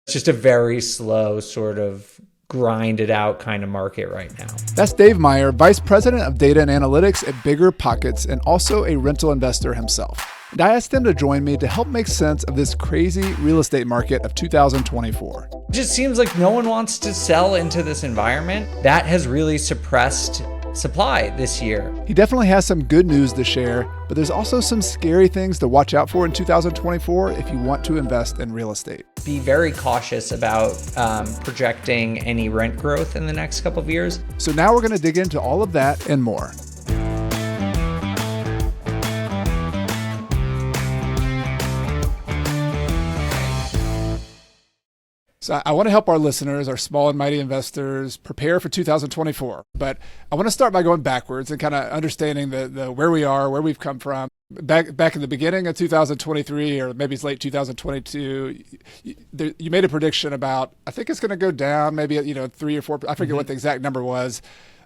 It's just a very slow sort of grind it out kind of market right now. That's Dave Meyer, Vice President of Data and Analytics at BiggerPockets and also a rental investor himself. And I asked him to join me to help make sense of this crazy real estate market of 2024. It just seems like no one wants to sell into this environment. That has really suppressed supply this year. He definitely has some good news to share, but there's also some scary things to watch out for in 2024 if you want to invest in real estate. Be very cautious about projecting any rent growth in the next couple of years. So now we're going to dig into all of that and more. So I want to help our listeners, our small and mighty investors, prepare for 2024. But I want to start by going backwards and kind of understanding the where we are, where we've come from. Back in the beginning of 2023, or maybe it's late 2022, you made a prediction about, I think it's going to go down, maybe 3 or 4. I forget what the exact number was.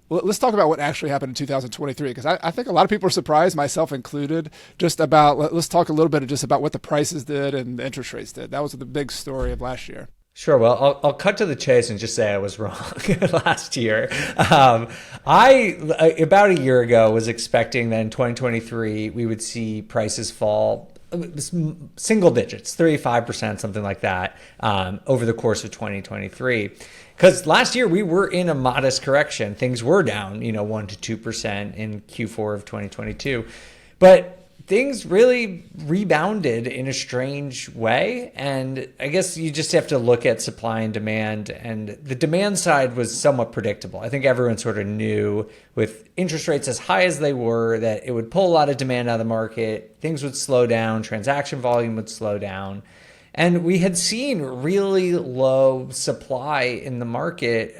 Let's talk about what actually happened in 2023, because I think a lot of people are surprised, myself included, just about, let's talk a little bit just about what the prices did and the interest rates did. That was the big story of last year. Sure. Well, I'll cut to the chase and just say I was wrong last year. I about a year ago was expecting that in 2023 we would see prices fall single digits, 35%, something like that, over the course of 2023. Because last year we were in a modest correction. Things were down, 1 to 2% in Q4 of 2022, but things really rebounded in a strange way. And I guess you just have to look at supply and demand. And the demand side was somewhat predictable. I think everyone sort of knew with interest rates as high as they were that it would pull a lot of demand out of the market. Things would slow down. Transaction volume would slow down. And we had seen really low supply in the market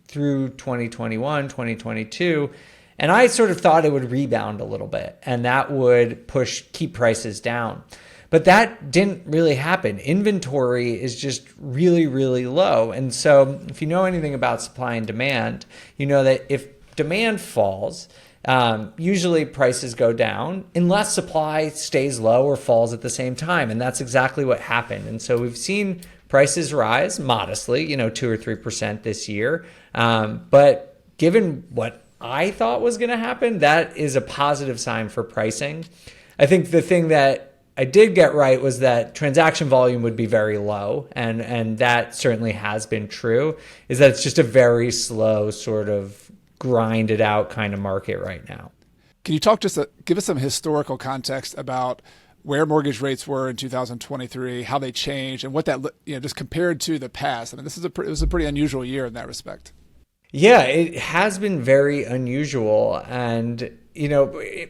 through 2021, 2022. And I sort of thought it would rebound a little bit and that would keep prices down. But that didn't really happen. Inventory is just really, really low. And so if you know anything about supply and demand, you know that if demand falls, usually prices go down unless supply stays low or falls at the same time. And that's exactly what happened. And so we've seen prices rise modestly, 2 or 3% this year. But given what I thought was going to happen, that is a positive sign for pricing. I think the thing that I did get right was that transaction volume would be very low, and that certainly has been true, is that it's just a very slow sort of grind it out kind of market right now. Can you give us some historical context about where mortgage rates were in 2023, how they changed, and what that, just compared to the past? I mean, it was a pretty unusual year in that respect. Yeah, it has been very unusual. And,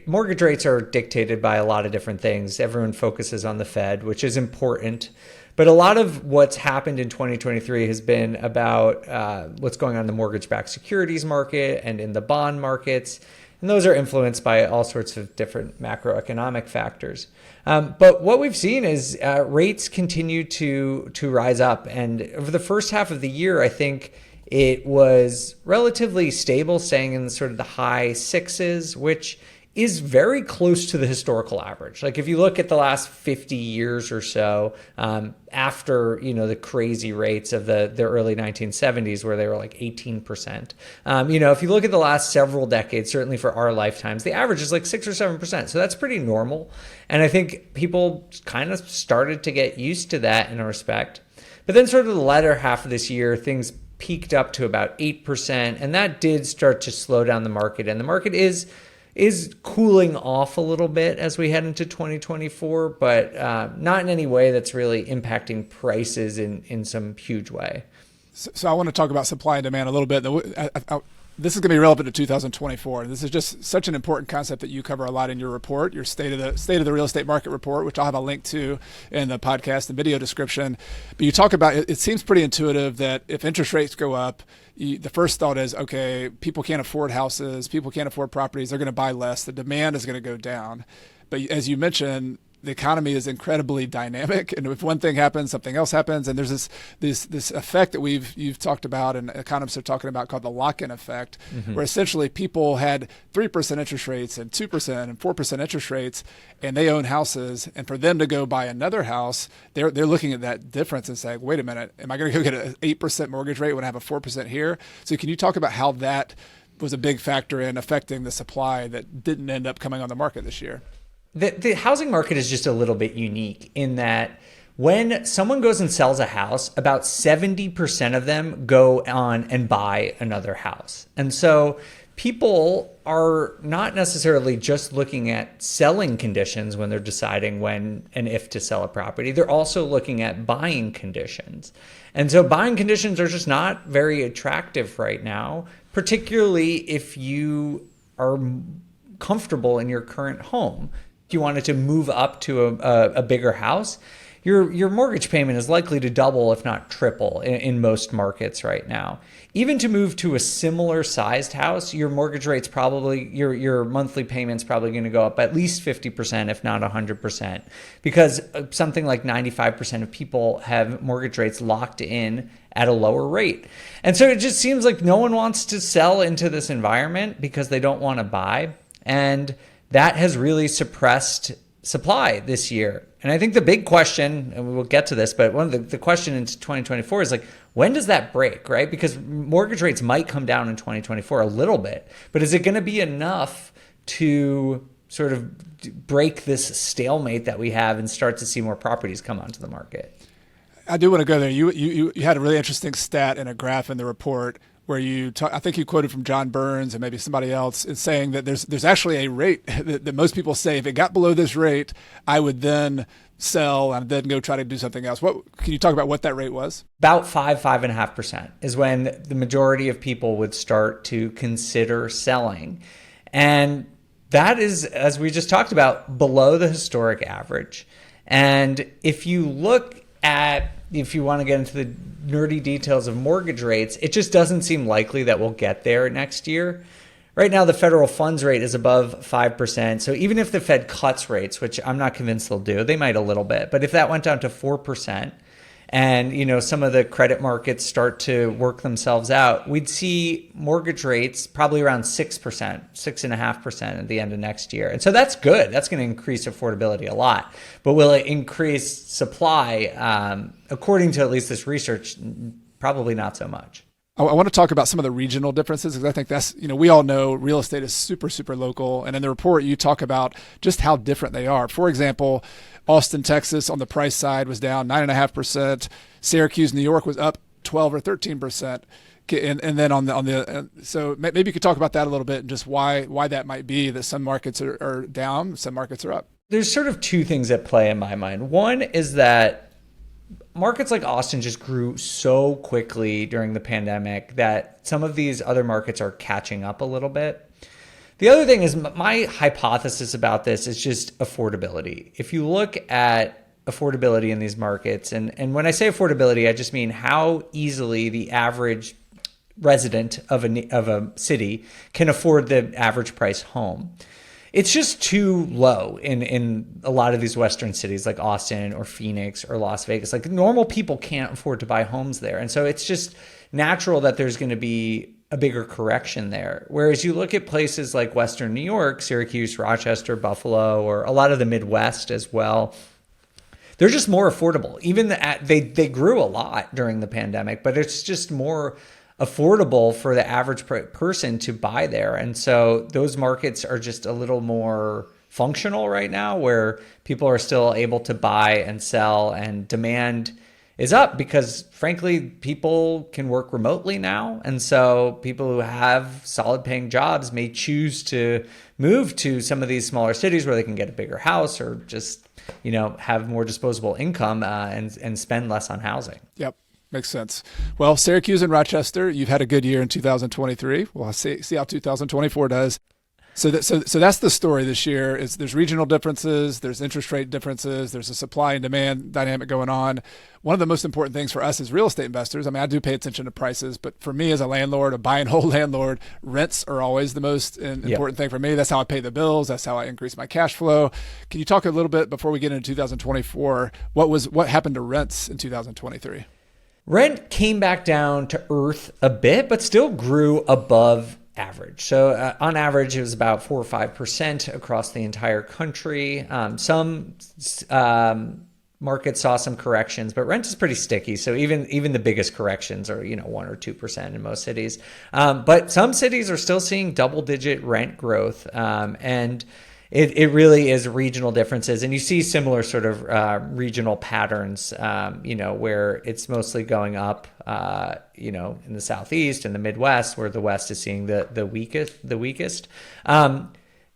mortgage rates are dictated by a lot of different things. Everyone focuses on the Fed, which is important. But a lot of what's happened in 2023 has been about what's going on in the mortgage-backed securities market and in the bond markets. And those are influenced by all sorts of different macroeconomic factors. But what we've seen is rates continue to rise up. And over the first half of the year, I think it was relatively stable, staying in sort of the high 6s, which is very close to the historical average. Like if you look at the last 50 years or so, after, the crazy rates of the early 1970s where they were like 18%. If you look at the last several decades, certainly for our lifetimes, the average is like 6 or 7%. So that's pretty normal. And I think people kind of started to get used to that in a respect. But then sort of the latter half of this year, things peaked up to about 8%, and that did start to slow down the market. And the market is cooling off a little bit as we head into 2024, but not in any way that's really impacting prices in some huge way. So I want to talk about supply and demand a little bit. This is going to be relevant to 2024. And this is just such an important concept that you cover a lot in your report, your state of the real estate market report, which I'll have a link to in the podcast and video description. But you talk about, it seems pretty intuitive that if interest rates go up, the first thought is, okay, people can't afford houses, people can't afford properties, they're going to buy less, the demand is going to go down. But as you mentioned, the economy is incredibly dynamic, and if one thing happens, something else happens, and there's this effect that you've talked about, and economists are talking about, called the lock-in effect, where essentially people had 3% interest rates and 2% and 4% interest rates, and they own houses, and for them to go buy another house, they're looking at that difference and saying, wait a minute, am I going to go get an 8% mortgage rate when I have a 4% here? So can you talk about how that was a big factor in affecting the supply that didn't end up coming on the market this year? The housing market is just a little bit unique in that when someone goes and sells a house, about 70% of them go on and buy another house. And so people are not necessarily just looking at selling conditions when they're deciding when and if to sell a property. They're also looking at buying conditions. And so buying conditions are just not very attractive right now, particularly if you are comfortable in your current home. If you wanted to move up to a bigger house, your mortgage payment is likely to double, if not triple, in most markets right now. Even to move to a similar sized house, your mortgage rate's probably, your monthly payment's probably going to go up at least 50%, if not 100%, because something like 95% of people have mortgage rates locked in at a lower rate. And so it just seems like no one wants to sell into this environment because they don't want to buy. And that has really suppressed supply this year. And I think the big question, and we'll get to this, but one of the question into 2024 is like, when does that break, right? Because mortgage rates might come down in 2024 a little bit, but is it going to be enough to sort of break this stalemate that we have and start to see more properties come onto the market? I do want to go there. You had a really interesting stat and a graph in the report where I think you quoted from John Burns and maybe somebody else, is saying that there's actually a rate that most people say, if it got below this rate, I would then sell and then go try to do something else. Can you talk about what that rate was? About 5.5% is when the majority of people would start to consider selling. And that is, as we just talked about, below the historic average. And if you want to get into the nerdy details of mortgage rates, it just doesn't seem likely that we'll get there next year. Right now, the federal funds rate is above 5%. So even if the Fed cuts rates, which I'm not convinced they'll do, they might a little bit. But if that went down to 4%, and some of the credit markets start to work themselves out, we'd see mortgage rates probably around 6%, 6.5% at the end of next year. And so that's good. That's going to increase affordability a lot. But will it increase supply? According to at least this research, probably not so much. I want to talk about some of the regional differences, because I think that's, we all know real estate is super, super local. And in the report, you talk about just how different they are. For example, Austin, Texas on the price side was down 9.5%. Syracuse, New York was up 12 or 13%. And then so maybe you could talk about that a little bit and just why that might be, that some markets are down, some markets are up. There's sort of two things at play in my mind. One is that markets like Austin just grew so quickly during the pandemic that some of these other markets are catching up a little bit. The other thing is, my hypothesis about this is just affordability. If you look at affordability in these markets, and when I say affordability, I just mean how easily the average resident of a city can afford the average price home. It's just too low in a lot of these Western cities like Austin or Phoenix or Las Vegas. Like, normal people can't afford to buy homes there. And so it's just natural that there's going to be a bigger correction there. Whereas you look at places like Western New York, Syracuse, Rochester, Buffalo, or a lot of the Midwest as well, they're just more affordable. Even they grew a lot during the pandemic, but it's just more affordable for the average person to buy there. And so those markets are just a little more functional right now, where people are still able to buy and sell, and demand is up because, frankly, people can work remotely now. And so people who have solid paying jobs may choose to move to some of these smaller cities where they can get a bigger house, or just, have more disposable income and spend less on housing. Yep. Makes sense. Well, Syracuse and Rochester, you've had a good year in 2023. We'll see how 2024 does. So that's the story this year. Is there's regional differences, there's interest rate differences, there's a supply and demand dynamic going on. One of the most important things for us as real estate investors, I mean, I do pay attention to prices, but for me as a landlord, a buy and hold landlord, rents are always the most important thing for me. That's how I pay the bills. That's how I increase my cash flow. Can you talk a little bit before we get into 2024? What happened to rents in 2023? Rent came back down to earth a bit, but still grew above average. So on average, it was about 4 or 5% across the entire country. Some markets saw some corrections, but rent is pretty sticky. So even the biggest corrections are 1 or 2% in most cities. But some cities are still seeing double-digit rent growth, and it really is regional differences. And you see similar sort of regional patterns, where it's mostly going up, in the Southeast and the Midwest, where the West is seeing the weakest.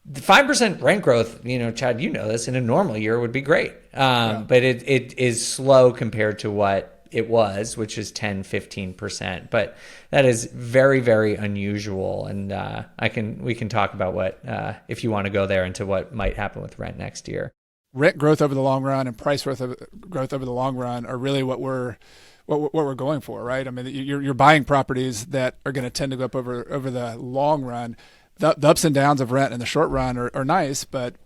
The 5% rent growth, Chad, this in a normal year would be great. But it is slow compared to what it was, which is 10-15%. But that is very, very unusual. And we can talk about what, if you want to go there, into what might happen with rent next year. Rent growth over the long run and price growth over the long run are really what we're going for, right? I mean, you're buying properties that are going to tend to go up over the long run. The ups and downs of rent in the short run are nice, but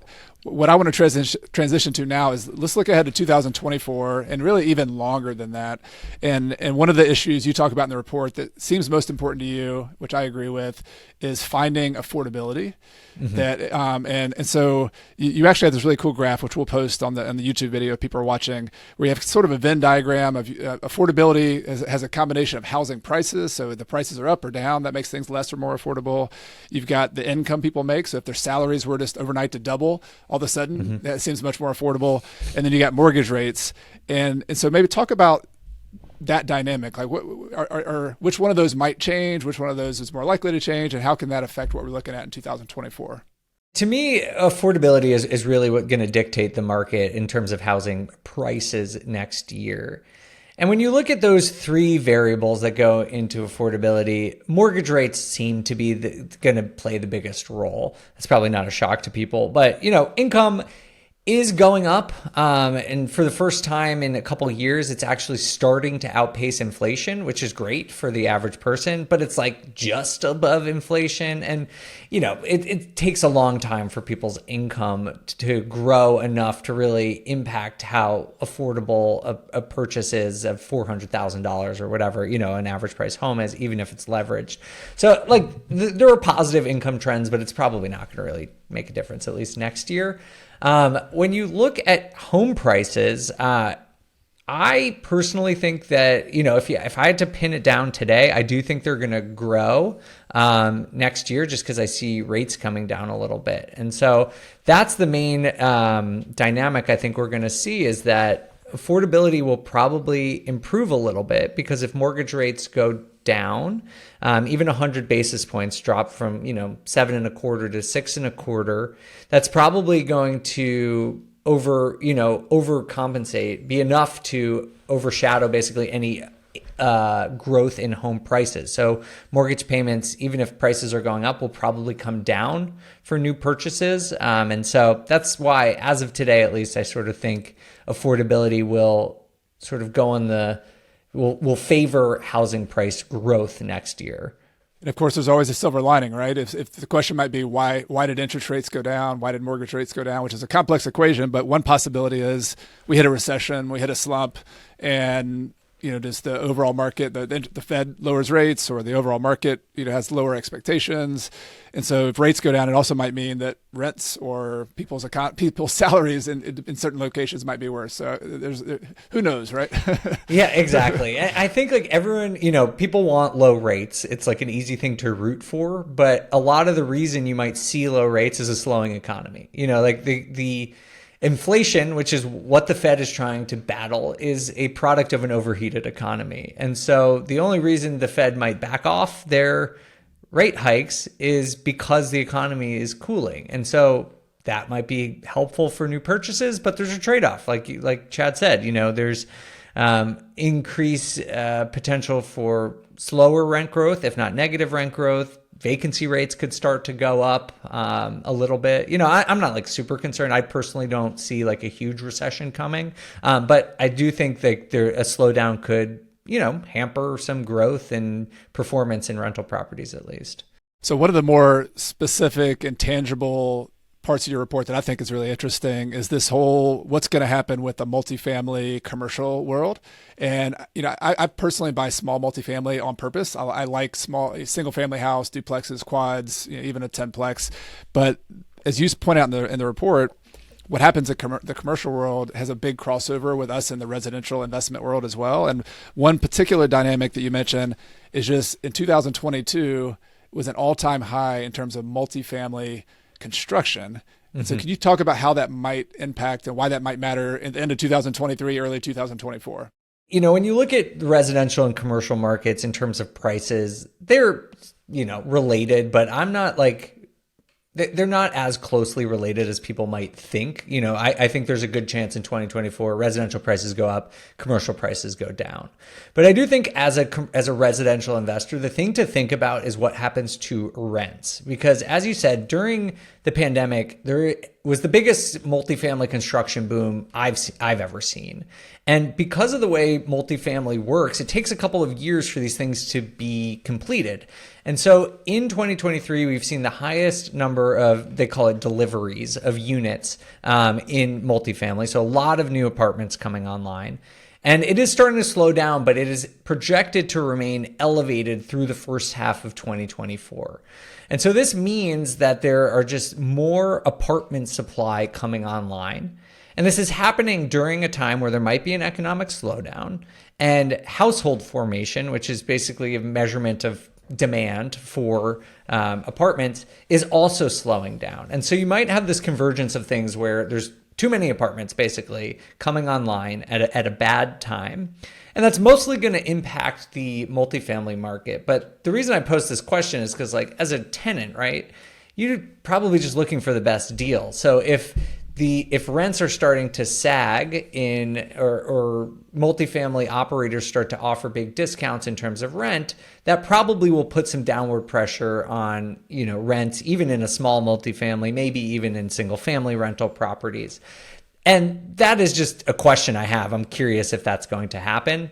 what I want to transition to now is let's look ahead to 2024 and really even longer than that. And one of the issues you talk about in the report that seems most important to you, which I agree with, is finding affordability. Mm-hmm. And so you actually have this really cool graph, which we'll post on the YouTube video if people are watching, where you have sort of a Venn diagram of affordability has a combination of housing prices. So the prices are up or down, that makes things less or more affordable. You've got the income people make. So if their salaries were just overnight to double, all of a sudden, that seems much more affordable. And then you got mortgage rates. And so maybe talk about that dynamic. Like which one of those might change, which one of those is more likely to change, and how can that affect what we're looking at in 2024? To me, affordability is really what's going to dictate the market in terms of housing prices next year. And when you look at those three variables that go into affordability, mortgage rates seem to be going to play the biggest role. It's probably not a shock to people, but income is going up. And for the first time in a couple of years, it's actually starting to outpace inflation, which is great for the average person, but it's like just above inflation. And, it takes a long time for people's income to grow enough to really impact how affordable a purchase is of $400,000 or whatever, an average price home is, even if it's leveraged. So there are positive income trends, but it's probably not going to really make a difference, at least next year. When you look at home prices, I personally think that, if I had to pin it down today, I do think they're going to grow next year just because I see rates coming down a little bit. And so that's the main dynamic I think we're going to see, is that affordability will probably improve a little bit, because if mortgage rates go down, even 100 basis points drop from 7.25% to 6.25%, that's probably going to overcompensate, be enough to overshadow basically any growth in home prices. So mortgage payments, even if prices are going up, will probably come down for new purchases. And so that's why, as of today at least, I sort of think affordability will sort of go on will favor housing price growth next year. And of course, there's always a silver lining, right? If the question might be, why did interest rates go down? Why did mortgage rates go down? Which is a complex equation, but one possibility is we hit a recession, we hit a slump, and does the overall market, the Fed lowers rates, or the overall market, has lower expectations. And so if rates go down, it also might mean that rents or people's salaries in certain locations might be worse. So who knows, right? Yeah, exactly. I think everyone, people want low rates. It's like an easy thing to root for, but a lot of the reason you might see low rates is a slowing economy. The inflation, which is what the Fed is trying to battle, is a product of an overheated economy. And so the only reason the Fed might back off their rate hikes is because the economy is cooling. And so that might be helpful for new purchases, but there's a trade-off. Like Chad said, there's increased potential for slower rent growth, if not negative rent growth, vacancy rates could start to go up a little bit. I'm not like super concerned. I personally don't see like a huge recession coming, but I do think that a slowdown could, hamper some growth and performance in rental properties at least. So one of the more specific and tangible parts of your report that I think is really interesting is this whole what's going to happen with the multifamily commercial world. And, I personally buy small multifamily on purpose. I like small single family house, duplexes, quads, even a 10plex. But as you point out in the report, what happens in the commercial world has a big crossover with us in the residential investment world as well. And one particular dynamic that you mentioned is just in 2022 was an all-time high in terms of multifamily construction. And so can you talk about how that might impact and why that might matter in the end of 2023, early 2024? When you look at the residential and commercial markets in terms of prices, they're, related, but I'm not like, they're not as closely related as people might think. I think there's a good chance in 2024 residential prices go up, commercial prices go down. But I do think as a residential investor, the thing to think about is what happens to rents. Because as you said, during the pandemic, there was the biggest multifamily construction boom I've ever seen. And because of the way multifamily works, it takes a couple of years for these things to be completed. And so in 2023, we've seen the highest number of, they call it deliveries of units in multifamily. So a lot of new apartments coming online. And it is starting to slow down, but it is projected to remain elevated through the first half of 2024. And so this means that there are just more apartment supply coming online. And this is happening during a time where there might be an economic slowdown, and household formation, which is basically a measurement of demand for apartments, is also slowing down. And so you might have this convergence of things where there's too many apartments basically coming online at a bad time. And that's mostly going to impact the multifamily market. But the reason I post this question is because, like, as a tenant, right, you're probably just looking for the best deal. So if rents are starting to sag or multifamily operators start to offer big discounts in terms of rent, that probably will put some downward pressure on, rents, even in a small multifamily, maybe even in single family rental properties. And that is just a question I have. I'm curious if that's going to happen.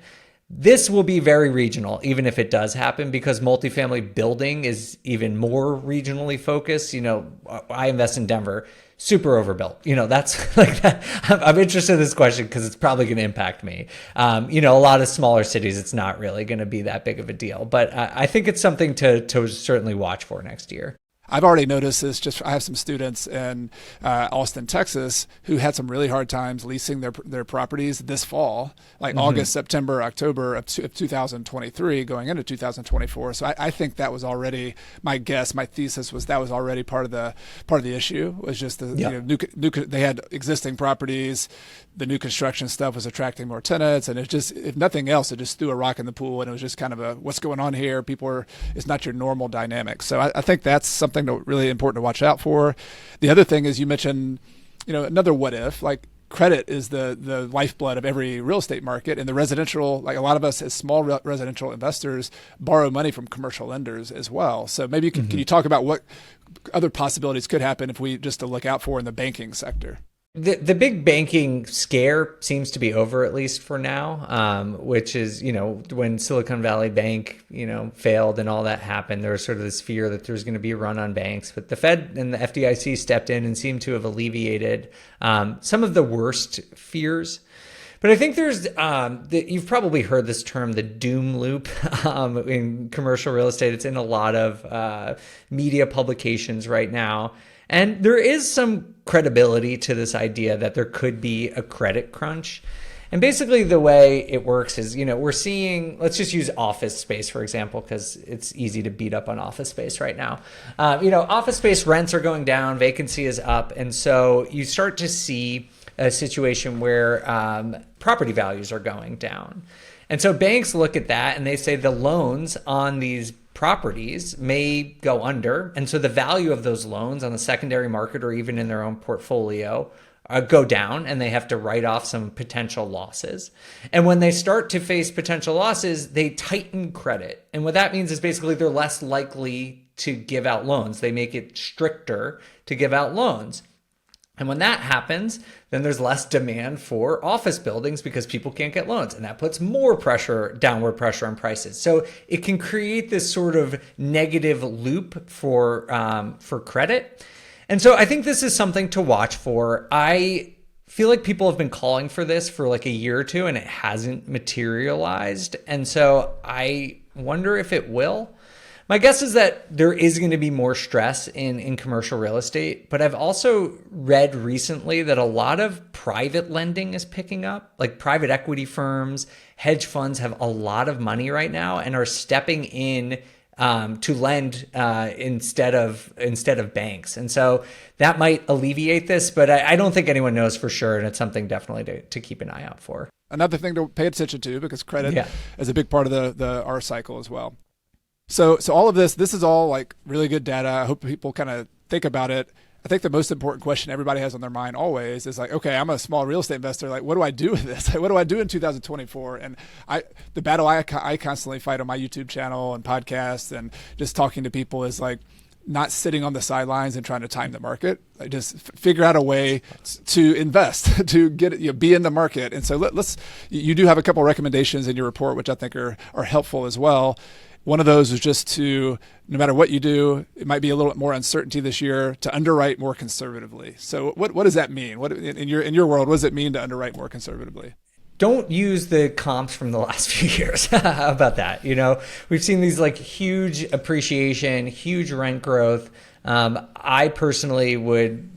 This will be very regional, even if it does happen, because multifamily building is even more regionally focused. I invest in Denver, super overbuilt. That's like that. I'm interested in this question because it's probably going to impact me. A lot of smaller cities, it's not really going to be that big of a deal, but I think it's something to certainly watch for next year. I've already noticed this. I have some students in Austin, Texas, who had some really hard times leasing their properties this fall, like August, September, October of 2023, going into 2024. So I think that was already my guess. My thesis was that was already part of the issue. Was just they had existing properties. The new construction stuff was attracting more tenants, and it just, if nothing else, it just threw a rock in the pool, and it was just kind of what's going on here? It's not your normal dynamic. So I think that's something really important to watch out for. The other thing is you mentioned, another what if, like credit is the lifeblood of every real estate market, and the residential, like a lot of us as small residential investors borrow money from commercial lenders as well. So maybe can you talk about what other possibilities could happen if we just to look out for in the banking sector? The big banking scare seems to be over, at least for now, which is, when Silicon Valley Bank, failed and all that happened, there was sort of this fear that there's going to be a run on banks. But the Fed and the FDIC stepped in and seemed to have alleviated some of the worst fears. But I think there's, you've probably heard this term, the doom loop in commercial real estate. It's in a lot of media publications right now. And there is some credibility to this idea that there could be a credit crunch. And basically the way it works is, we're seeing, let's just use office space, for example, because it's easy to beat up on office space right now. Office space rents are going down, vacancy is up. And so you start to see a situation where property values are going down. And so banks look at that and they say the loans on these properties may go under. And so the value of those loans on the secondary market or even in their own portfolio go down, and they have to write off some potential losses. And when they start to face potential losses, they tighten credit. And what that means is basically they're less likely to give out loans. They make it stricter to give out loans. And when that happens, then there's less demand for office buildings because people can't get loans. And that puts more pressure, downward pressure on prices. So it can create this sort of negative loop for credit. And so I think this is something to watch for. I feel like people have been calling for this for like a year or two and it hasn't materialized. And so I wonder if it will. My guess is that there is going to be more stress in commercial real estate, but I've also read recently that a lot of private lending is picking up. Like private equity firms, hedge funds have a lot of money right now and are stepping in to lend instead of banks. And so that might alleviate this, but I don't think anyone knows for sure. And it's something definitely to keep an eye out for. Another thing to pay attention to, because credit is a big part of the R cycle as well. So all of this is all like really good data. I hope people kind of think about it. I think the most important question everybody has on their mind always is like, okay, I'm a small real estate investor. Like, what do I do with this? Like, what do I do in 2024? And the battle I constantly fight on my YouTube channel and podcasts and just talking to people is like not sitting on the sidelines and trying to time the market. Like just figure out a way to invest, to get be in the market. And so you do have a couple of recommendations in your report, which I think are helpful as well. One of those is just to, no matter what you do, it might be a little bit more uncertainty this year, to underwrite more conservatively. So what does that mean? What in your world, what does it mean to underwrite more conservatively? Don't use the comps from the last few years. How about that? We've seen these like huge appreciation, huge rent growth. I personally would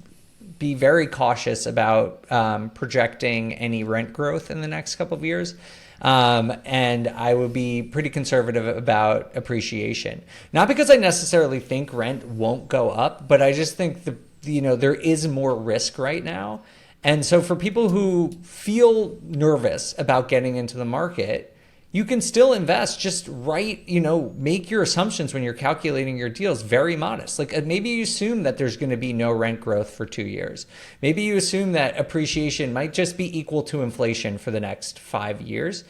be very cautious about projecting any rent growth in the next couple of years. And I would be pretty conservative about appreciation. Not because I necessarily think rent won't go up, but I just think there is more risk right now. And so for people who feel nervous about getting into the market, you can still invest. Just make your assumptions when you're calculating your deals very modest. Like maybe you assume that there's going to be no rent growth for 2 years. Maybe you assume that appreciation might just be equal to inflation for the next 5 years.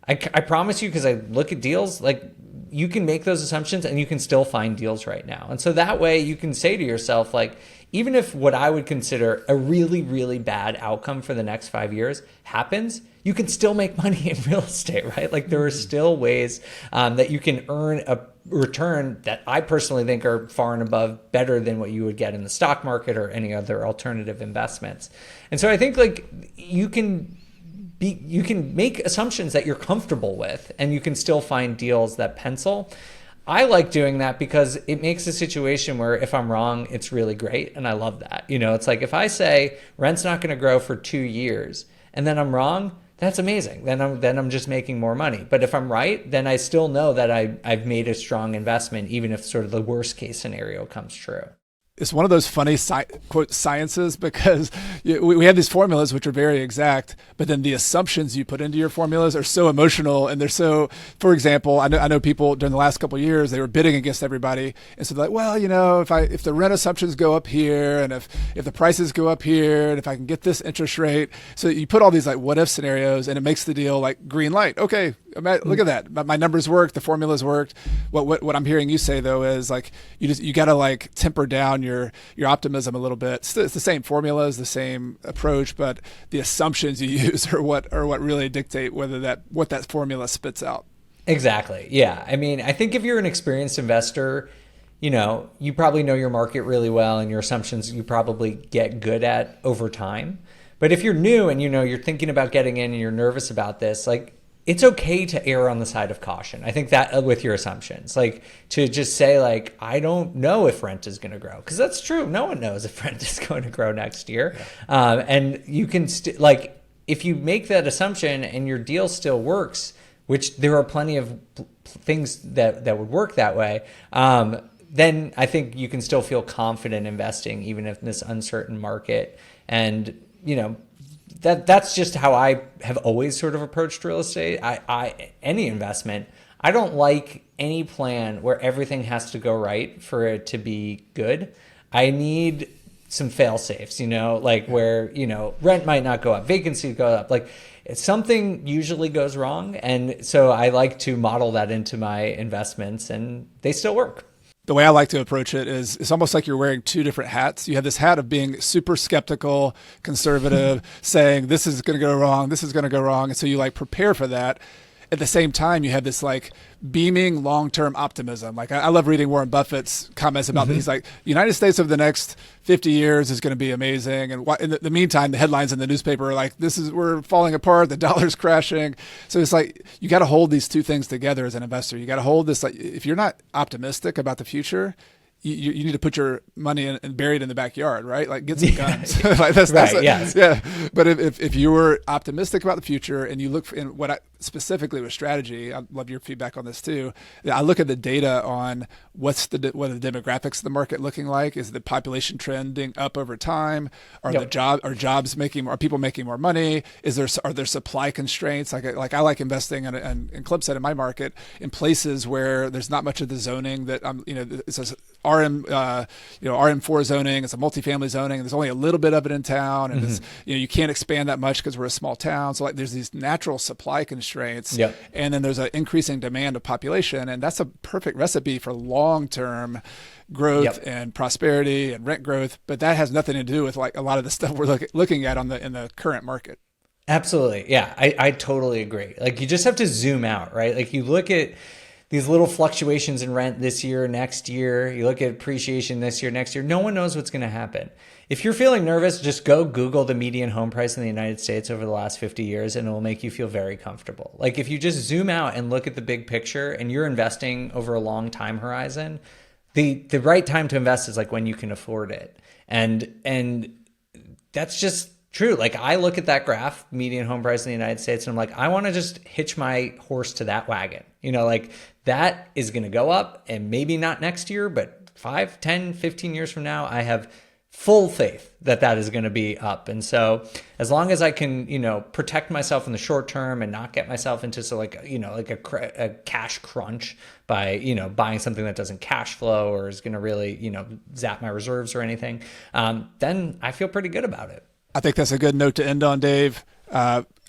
I promise you, because I look at deals, like you can make those assumptions and you can still find deals right now. And so that way you can say to yourself, like, even if what I would consider a really, really bad outcome for the next 5 years happens, you can still make money in real estate, right? Like there are still ways that you can earn a return that I personally think are far and above better than what you would get in the stock market or any other alternative investments. And so I think like you can make assumptions that you're comfortable with and you can still find deals that pencil. I like doing that because it makes a situation where if I'm wrong, it's really great. And I love that. It's like if I say rent's not going to grow for 2 years and then I'm wrong, that's amazing. Then I'm just making more money. But if I'm right, then I still know that I've made a strong investment, even if sort of the worst case scenario comes true. It's one of those funny quote sciences, because we have these formulas which are very exact, but then the assumptions you put into your formulas are so emotional, and they're so. For example, I know people during the last couple of years, they were bidding against everybody, and so they're like, well, if the rent assumptions go up here, and if the prices go up here, and if I can get this interest rate, so you put all these like what if scenarios, and it makes the deal like green light. Okay, look at that, my numbers worked, the formulas worked. What I'm hearing you say though is like you got to like temper down your optimism a little bit. It's the same formulas, the same approach, but the assumptions you use are what really dictate what that formula spits out. Exactly. Yeah. I mean, I think if you're an experienced investor, you probably know your market really well and your assumptions you probably get good at over time. But if you're new and you're thinking about getting in and you're nervous about this, like it's okay to err on the side of caution. I think that with your assumptions, like to just say like, I don't know if rent is going to grow, because that's true. No one knows if rent is going to grow next year. Yeah. And you can if you make that assumption and your deal still works, which there are plenty of things that would work that way, then I think you can still feel confident investing even in this uncertain market. And, that's just how I have always sort of approached real estate. Any investment, I don't like any plan where everything has to go right for it to be good. I need some fail safes, where, rent might not go up, vacancy go up, like something usually goes wrong. And so I like to model that into my investments and they still work. The way I like to approach it is it's almost like you're wearing two different hats. You have this hat of being super skeptical, conservative, saying this is going to go wrong, this is going to go wrong. And so you like prepare for that. At the same time, you have this like beaming long-term optimism. Like I love reading Warren Buffett's comments about He's like, the United States over the next 50 years is going to be amazing. And in the meantime, the headlines in the newspaper are like, we're falling apart, the dollar's crashing. So it's like, you got to hold these two things together as an investor. You got to hold this, like, if you're not optimistic about the future, you need to put your money in and bury it in the backyard, right? Like get some guns. Like that's right. Yes. Yeah. But if you were optimistic about the future and you look in what specifically with strategy, I love your feedback on this too. I look at the data on what are the demographics of the market looking like? Is the population trending up over time? Are people making more money? Are there supply constraints? Like I like investing in club set in my market in places where there's not much of the zoning that it's a RM4 zoning. It's a multifamily zoning. There's only a little bit of it in town, and it's, you can't expand that much because we're a small town. So like there's these natural supply constraints, and then there's an increasing demand of population, and that's a perfect recipe for long-term growth and prosperity and rent growth. But that has nothing to do with like a lot of the stuff we're looking at in the current market. Absolutely, yeah, I totally agree. Like you just have to zoom out, right? Like you look at these little fluctuations in rent this year, next year, you look at appreciation this year, next year, no one knows what's going to happen. If you're feeling nervous, just go Google the median home price in the United States over the last 50 years, and it will make you feel very comfortable. Like if you just zoom out and look at the big picture and you're investing over a long time horizon, the right time to invest is like when you can afford it. And that's just true. Like I look at that graph, median home price in the United States, and I'm like, I want to just hitch my horse to that wagon. Like that is going to go up, and maybe not next year, but 5, 10, 15 years from now, I have full faith that is going to be up. And so as long as I can, protect myself in the short term and not get myself into a cash crunch by, buying something that doesn't cash flow or is going to really, zap my reserves or anything, then I feel pretty good about it. I think that's a good note to end on, Dave.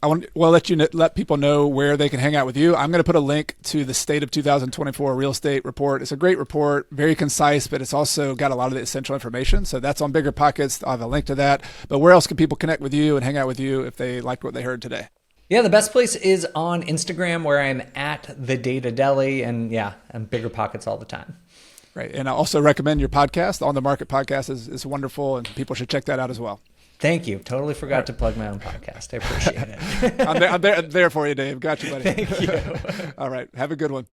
Let people know where they can hang out with you. I'm going to put a link to the State of 2024 Real Estate Report. It's a great report, very concise, but it's also got a lot of the essential information. So that's on BiggerPockets. I'll have a link to that. But where else can people connect with you and hang out with you if they liked what they heard today? Yeah, the best place is on Instagram, where I'm at The Data Deli, and I'm BiggerPockets all the time. Right. And I also recommend your podcast. On the Market podcast is wonderful, and people should check that out as well. Thank you. Totally forgot to plug my own podcast. I appreciate it. I'm there for you, Dave. Got you, buddy. Thank you. All right. Have a good one.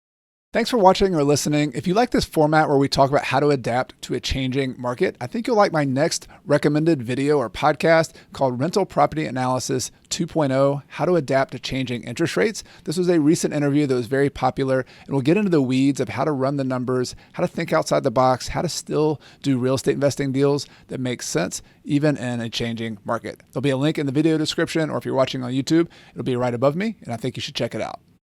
Thanks for watching or listening. If you like this format where we talk about how to adapt to a changing market, I think you'll like my next recommended video or podcast called Rental Property Analysis 2.0, How to Adapt to Changing Interest Rates. This was a recent interview that was very popular, and we'll get into the weeds of how to run the numbers, how to think outside the box, how to still do real estate investing deals that make sense even in a changing market. There'll be a link in the video description, or if you're watching on YouTube, it'll be right above me, and I think you should check it out.